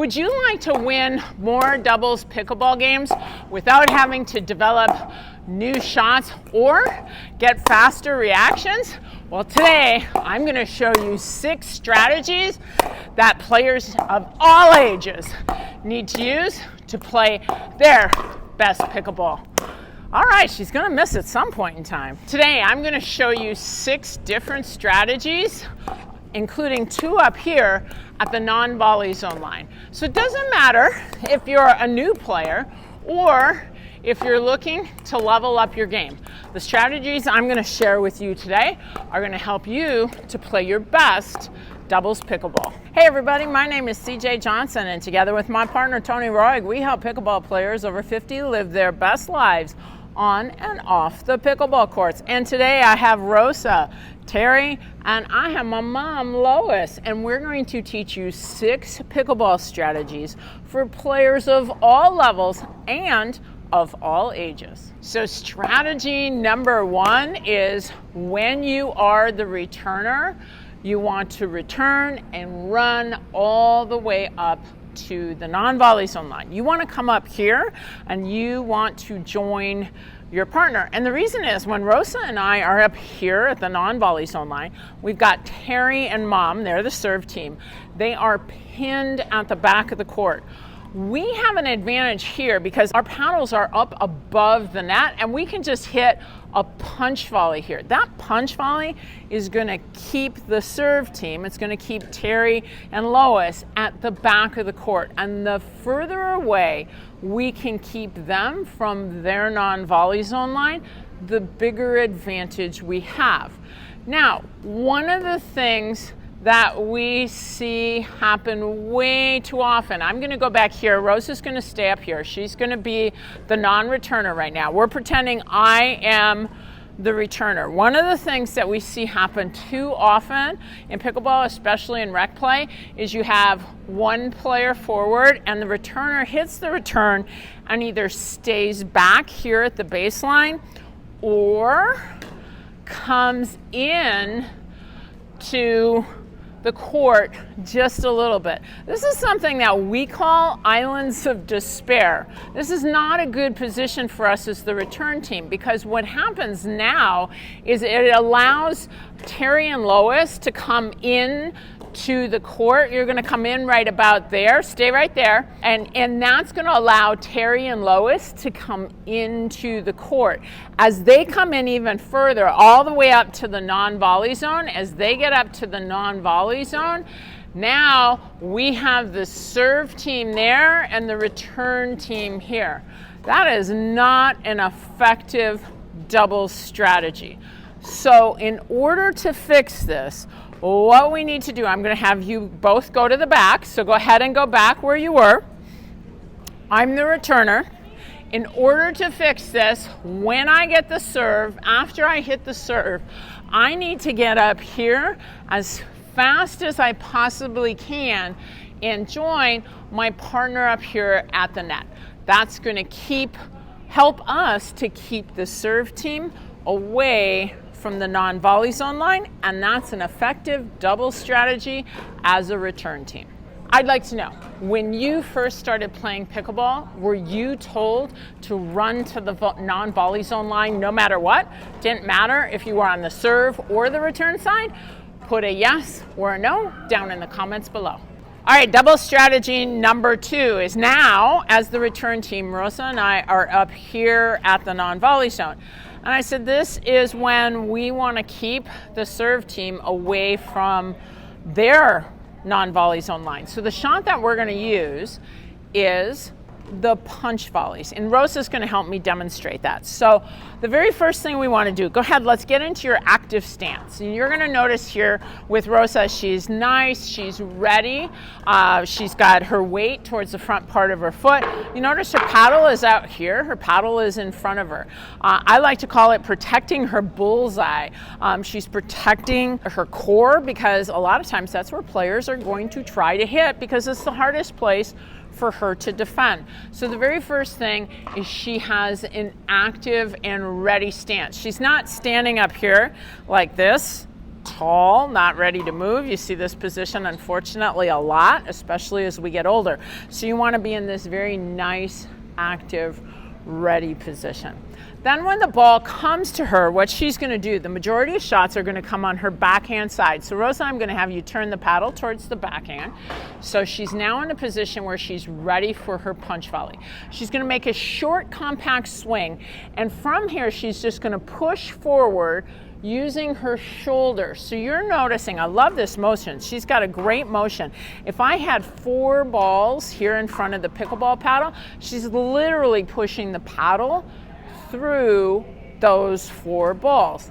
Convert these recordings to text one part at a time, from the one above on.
Would you like to win more doubles pickleball games without having to develop new shots or get faster reactions? Well, today I'm going to show you 6 strategies that players of all ages need to use to play their best pickleball. All right, she's going to miss at some point in time. Today I'm going to show you 6 different strategies, including 2 up here at the non-volley zone line. So it doesn't matter if you're a new player or if you're looking to level up your game. The strategies I'm going to share with you today are going to help you to play your best doubles pickleball. Hey everybody, my name is CJ Johnson, and together with my partner Tony Roig, we help pickleball players over 50 live their best lives on and off the pickleball courts. And today I have Rosa, Terry, and I have my mom, Lois, and we're going to teach you 6 pickleball strategies for players of all levels and of all ages. So strategy number 1 is when you are the returner, you want to return and run all the way up to the non-volley zone line. You want to come up here and you want to join your partner. And the reason is when Rosa and I are up here at the non-volley zone line, we've got Terry and Mom, they're the serve team. They are pinned at the back of the court. We have an advantage here because our paddles are up above the net and we can just hit a punch volley here. That punch volley is going to keep the serve team, it's going to keep Terry and Lois at the back of the court. And the further away we can keep them from their non-volley zone line, the bigger advantage we have. Now, one of the things that we see happen way too often. I'm going to go back here. Rosa's going to stay up here. She's going to be the non-returner right now. We're pretending I am the returner. One of the things that we see happen too often in pickleball, especially in rec play, is you have one player forward and the returner hits the return and either stays back here at the baseline or comes in to the court just a little bit. This is something that we call islands of despair. This is not a good position for us as the return team because what happens now is it allows Terry and Lois to come in to the court. You're going to come in right about there, stay right there, and that's going to allow Terry and Lois to come into the court. As they come in even further, all the way up to the non-volley zone, as they get up to the non-volley zone, now we have the serve team there and the return team here. That is not an effective doubles strategy. So in order to fix this, what we need to do, I'm going to have you both go to the back. So go ahead and go back where you were. I'm the returner. In order to fix this, when I get the serve, after I hit the serve, I need to get up here as fast as I possibly can and join my partner up here at the net. That's going to help us to keep the serve team away from the non-volley zone line, and that's an effective double strategy as a return team. I'd like to know, when you first started playing pickleball, were you told to run to the non-volley zone line no matter what? Didn't matter if you were on the serve or the return side? Put a yes or a no down in the comments below. All right, double strategy number 2 is now, as the return team, Rosa and I are up here at the non-volley zone. And I said this is when we want to keep the serve team away from their non-volley zone line. So the shot that we're going to use is the punch volleys, and Rosa's going to help me demonstrate that. So the very first thing we want to do, go ahead, let's get into your active stance. And you're going to notice here with Rosa, she's nice, she's ready, she's got her weight towards the front part of her foot. You notice her paddle is out here, her paddle is in front of her. I like to call it protecting her bullseye. She's protecting her core because a lot of times that's where players are going to try to hit because it's the hardest place for her to defend. So the very first thing is she has an active and ready stance. She's not standing up here like this, tall, not ready to move. You see this position, unfortunately, a lot, especially as we get older. So you want to be in this very nice, active, ready position. Then when the ball comes to her, what she's going to do, the majority of shots are going to come on her backhand side. So Rosa, I'm going to have you turn the paddle towards the backhand. So she's now in a position where she's ready for her punch volley. She's going to make a short, compact swing. And from here, she's just going to push forward using her shoulder. So you're noticing, I love this motion. She's got a great motion. If I had 4 balls here in front of the pickleball paddle, she's literally pushing the paddle through those 4 balls.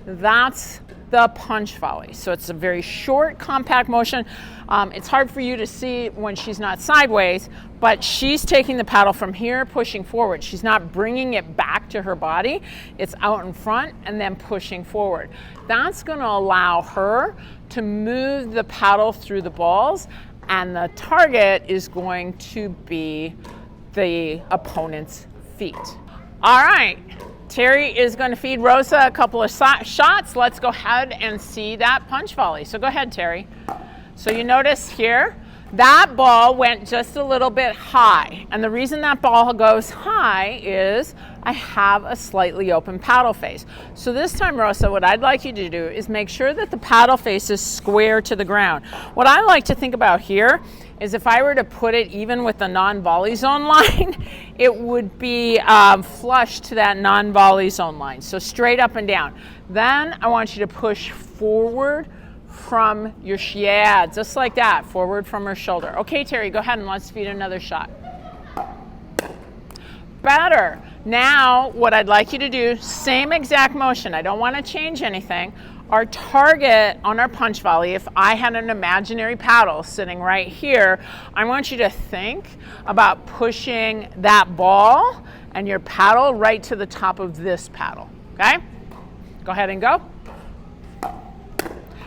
That's the punch volley. So it's a very short, compact motion. It's hard for you to see when she's not sideways, but she's taking the paddle from here, pushing forward. She's not bringing it back to her body. It's out in front and then pushing forward. That's going to allow her to move the paddle through the balls, and the target is going to be the opponent's feet. All right, Terry is going to feed Rosa a couple of shots. Let's go ahead and see that punch volley. So go ahead, Terry. So you notice here, that ball went just a little bit high. And the reason that ball goes high is I have a slightly open paddle face. So this time, Rosa, what I'd like you to do is make sure that the paddle face is square to the ground. What I like to think about here is if I were to put it even with the non-volley zone line, it would be flush to that non-volley zone line. So straight up and down. Then I want you to push forward from your, yeah, just like that, forward from her shoulder. Okay, Terry, go ahead and let's feed another shot. Better. Now, what I'd like you to do, same exact motion. I don't want to change anything. Our target on our punch volley, if I had an imaginary paddle sitting right here, I want you to think about pushing that ball and your paddle right to the top of this paddle, okay? Go ahead and go.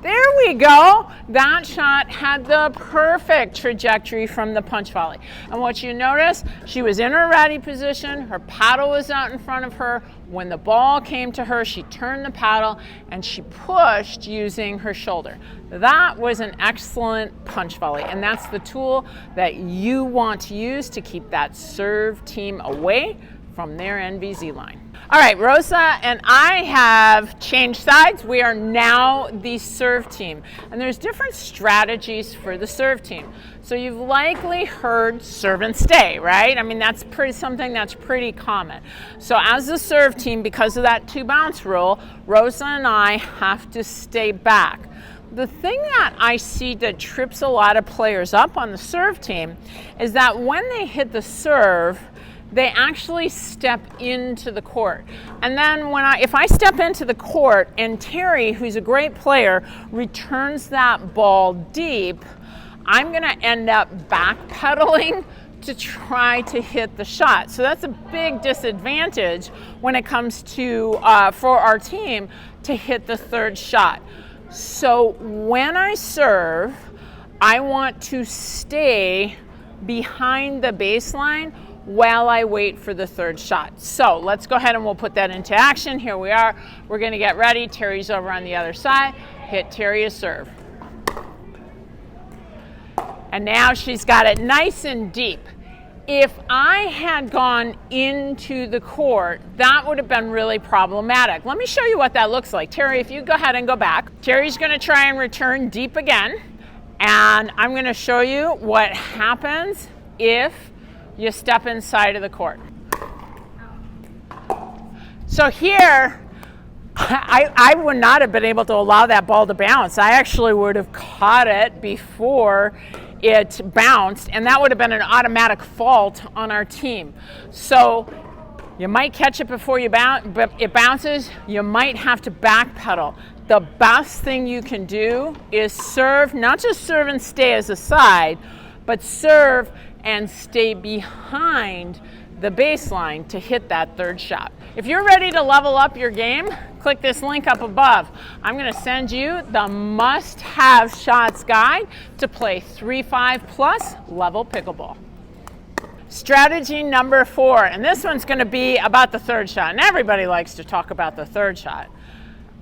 There we go. That shot had the perfect trajectory from the punch volley. And what you notice, she was in her ready position, her paddle was out in front of her. When the ball came to her, she turned the paddle and she pushed using her shoulder. That was an excellent punch volley, and that's the tool that you want to use to keep that serve team away from their NVZ line. All right, Rosa and I have changed sides. We are now the serve team, and there's different strategies for the serve team. So you've likely heard serve and stay, right? I mean, that's something that's pretty common. So as the serve team, because of that 2-bounce rule, Rosa and I have to stay back. The thing that I see that trips a lot of players up on the serve team is that when they hit the serve, they actually step into the court. And then if I step into the court and Terry, who's a great player, returns that ball deep, I'm gonna end up backpedaling to try to hit the shot. So that's a big disadvantage when it comes to, for our team, to hit the third shot. So when I serve, I want to stay behind the baseline while I wait for the third shot. So let's go ahead and we'll put that into action. Here we are. We're gonna get ready. Terry's over on the other side. Hit Terry a serve. And now she's got it nice and deep. If I had gone into the court, that would have been really problematic. Let me show you what that looks like. Terry, if you go ahead and go back. Terry's gonna try and return deep again. And I'm gonna show you what happens if you step inside of the court. So here, I would not have been able to allow that ball to bounce. I actually would have caught it before it bounced, and that would have been an automatic fault on our team. So you might catch it before it bounces. You might have to backpedal. The best thing you can do is serve, not just serve and stay as a side, but serve and stay behind the baseline to hit that third shot. If you're ready to level up your game, click this link up above. I'm gonna send you the must-have shots guide to play 3-5 plus level pickleball. Strategy number 4, and this one's gonna be about the third shot, and everybody likes to talk about the third shot.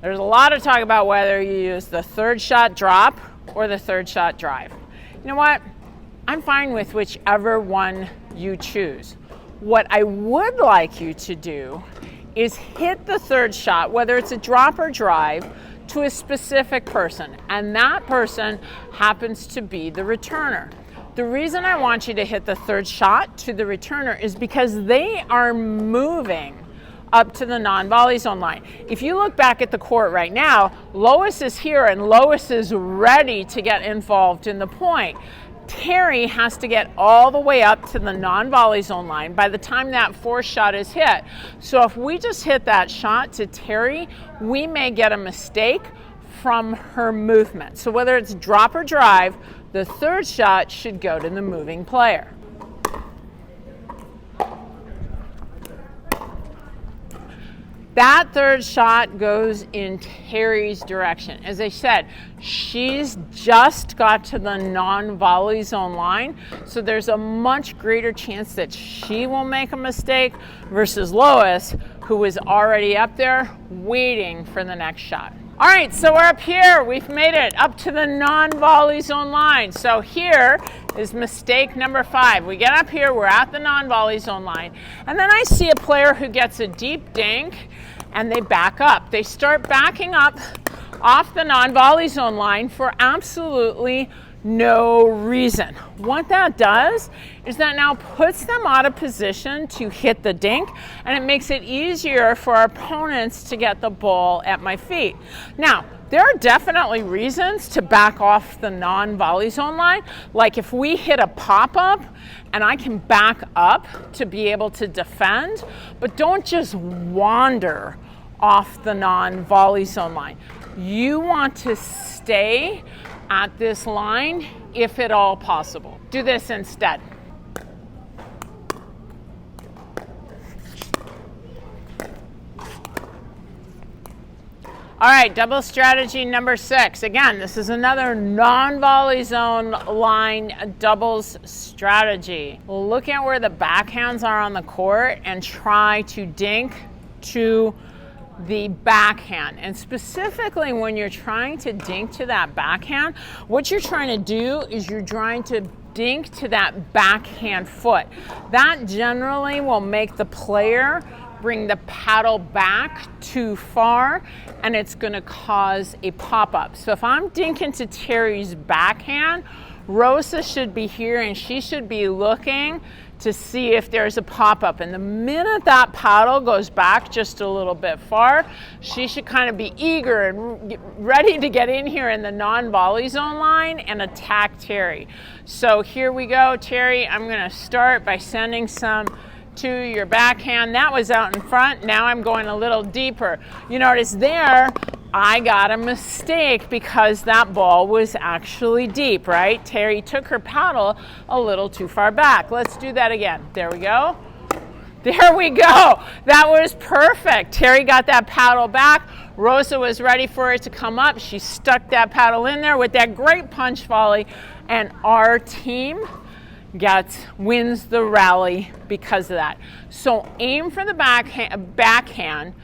There's a lot of talk about whether you use the third shot drop or the third shot drive. You know what? I'm fine with whichever one you choose. What I would like you to do is hit the third shot, whether it's a drop or drive, to a specific person, and that person happens to be the returner. The reason I want you to hit the third shot to the returner is because they are moving up to the non-volley zone line. If you look back at the court right now, Lois is here and Lois is ready to get involved in the point. Terry has to get all the way up to the non-volley zone line by the time that fourth shot is hit. So if we just hit that shot to Terry, we may get a mistake from her movement. So whether it's drop or drive, the third shot should go to the moving player. That third shot goes in Terry's direction. As I said, she's just got to the non-volley zone line, so there's a much greater chance that she will make a mistake versus Lois, who is already up there waiting for the next shot. All right, so we're up here. We've made it up to the non-volley zone line. So here is mistake number 5. We get up here, we're at the non-volley zone line, and then I see a player who gets a deep dink, and they back up. They start backing up off the non-volley zone line for absolutely no reason. What that does is that now puts them out of position to hit the dink, and it makes it easier for our opponents to get the ball at my feet. Now, there are definitely reasons to back off the non-volley zone line, like if we hit a pop-up and I can back up to be able to defend, but don't just wander off the non-volley zone line. You want to stay at this line if at all possible. Do this instead. All right, double strategy number 6. Again, this is another non-volley zone line doubles strategy. Look at where the backhands are on the court and try to dink to the backhand. And specifically when you're trying to dink to that backhand, what you're trying to do is you're trying to dink to that backhand foot. That generally will make the player bring the paddle back too far, and it's going to cause a pop-up. So if I'm dinking to Terry's backhand, Rosa should be here and she should be looking to see if there's a pop-up. And the minute that paddle goes back just a little bit far, she should kind of be eager and ready to get in here in the non-volley zone line and attack Terry. So here we go, Terry. I'm going to start by sending some to your backhand. That was out in front. Now I'm going a little deeper. You notice there, I got a mistake because that ball was actually deep, right? Terry took her paddle a little too far back. Let's do that again. There we go. There we go. That was perfect. Terry got that paddle back. Rosa was ready for it to come up. She stuck that paddle in there with that great punch volley, and our team wins the rally because of that. So aim for the backhand,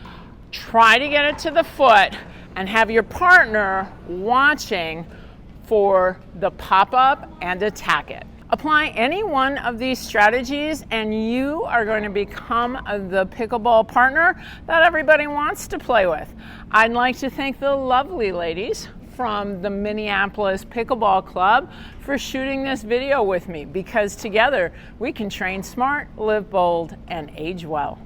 try to get it to the foot, and have your partner watching for the pop-up and attack it. Apply any one of these strategies and you are going to become the pickleball partner that everybody wants to play with. I'd like to thank the lovely ladies from the Minneapolis Pickleball Club for shooting this video with me, because together we can train smart, live bold, and age well.